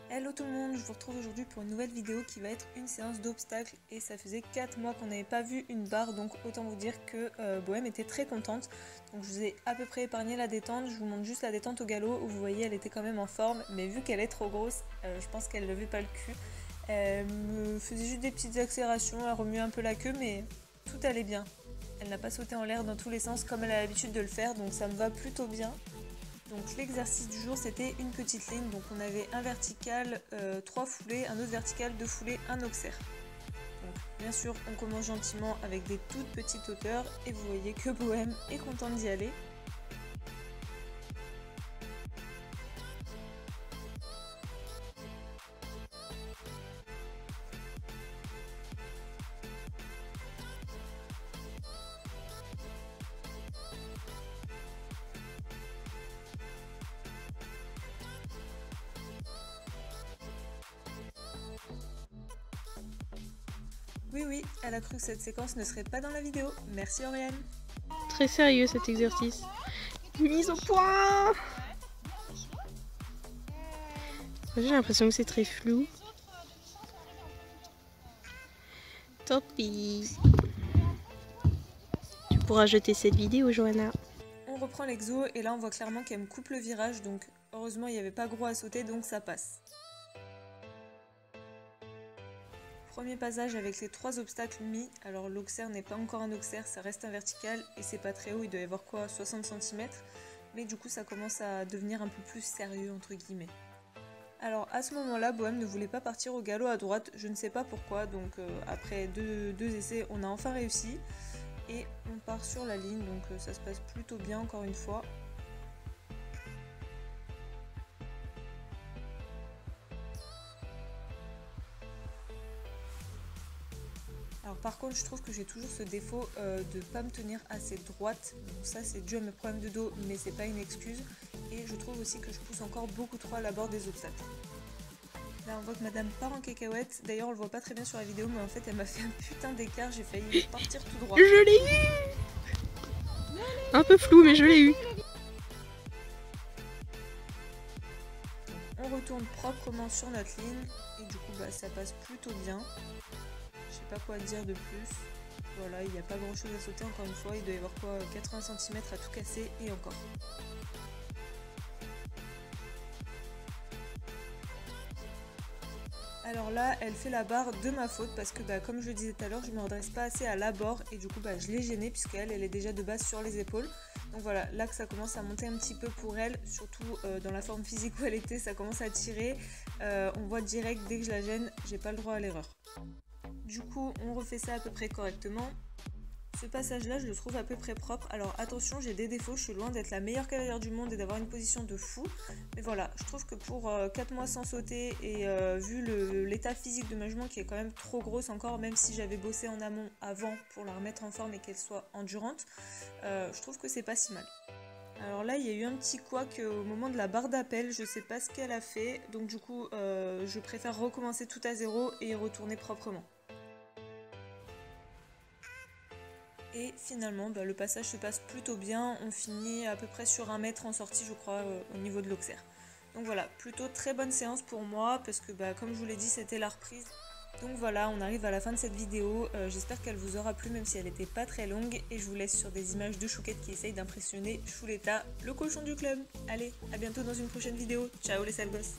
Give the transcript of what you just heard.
Hello tout le monde, je vous retrouve aujourd'hui pour une nouvelle vidéo qui va être une séance d'obstacles et ça faisait 4 mois qu'on n'avait pas vu une barre, donc autant vous dire que Bohème était très contente. Donc je vous ai à peu près épargné la détente, je vous montre juste la détente au galop où vous voyez elle était quand même en forme, mais vu qu'elle est trop grosse, je pense qu'elle levait pas le cul. Elle me faisait juste des petites accélérations, elle remuait un peu la queue mais tout allait bien. Elle n'a pas sauté en l'air dans tous les sens comme elle a l'habitude de le faire, donc ça me va plutôt bien. Donc l'exercice du jour c'était une petite ligne, donc on avait un vertical, 3 foulées, un autre vertical, 2 foulées, un auxerre. Donc bien sûr on commence gentiment avec des toutes petites hauteurs et vous voyez que Bohème est contente d'y aller. Oui, elle a cru que cette séquence ne serait pas dans la vidéo. Merci Oriane. Très sérieux cet exercice. Mise au point. J'ai l'impression que c'est très flou. Tant pis. Tu pourras jeter cette vidéo, Johanna. On reprend l'exo et là on voit clairement qu'elle me coupe le virage, donc heureusement il n'y avait pas gros à sauter, donc ça passe. Premier passage avec les 3 obstacles mis, alors l'auxerre n'est pas encore un auxerre, ça reste un vertical et c'est pas très haut, il doit y avoir quoi, 60 cm, mais du coup ça commence à devenir un peu plus sérieux entre guillemets. Alors à ce moment-là, Bohème ne voulait pas partir au galop à droite, je ne sais pas pourquoi, donc après deux essais on a enfin réussi et on part sur la ligne, donc ça se passe plutôt bien encore une fois. Alors par contre je trouve que j'ai toujours ce défaut de pas me tenir assez droite, donc ça c'est dû à mes problèmes de dos mais c'est pas une excuse, et je trouve aussi que je pousse encore beaucoup trop à la barre des obstacles. Là on voit que madame part en cacahuète, d'ailleurs on le voit pas très bien sur la vidéo mais en fait elle m'a fait un putain d'écart, j'ai failli partir tout droit. Je l'ai eu. Un peu flou mais je l'ai eu. On retourne proprement sur notre ligne et du coup ça passe plutôt bien. Je sais pas quoi dire de plus. Voilà, il n'y a pas grand chose à sauter encore une fois, il doit y avoir quoi, 80 cm à tout casser et encore. Alors là, elle fait la barre de ma faute parce que comme je le disais tout à l'heure, je ne me redresse pas assez à l'abord et du coup je l'ai gênée puisqu'elle est déjà de base sur les épaules. Donc voilà, là que ça commence à monter un petit peu pour elle, surtout dans la forme physique où elle était, ça commence à tirer. On voit direct, dès que je la gêne, j'ai pas le droit à l'erreur. Du coup, on refait ça à peu près correctement. Ce passage-là, je le trouve à peu près propre. Alors attention, j'ai des défauts, je suis loin d'être la meilleure cavalière du monde et d'avoir une position de fou. Mais voilà, je trouve que pour 4 mois sans sauter et vu l'état physique de ma jument qui est quand même trop grosse encore, même si j'avais bossé en amont avant pour la remettre en forme et qu'elle soit endurante, je trouve que c'est pas si mal. Alors là, il y a eu un petit couac au moment de la barre d'appel, je sais pas ce qu'elle a fait, donc du coup, je préfère recommencer tout à zéro et retourner proprement. Et finalement, le passage se passe plutôt bien, on finit à peu près sur 1 mètre en sortie je crois au niveau de l'auxerre. Donc voilà, plutôt très bonne séance pour moi parce que comme je vous l'ai dit c'était la reprise. Donc voilà, on arrive à la fin de cette vidéo, j'espère qu'elle vous aura plu même si elle n'était pas très longue et je vous laisse sur des images de Chouquette qui essaye d'impressionner Chouletta, le cochon du club. Allez, à bientôt dans une prochaine vidéo, ciao les sales gosses.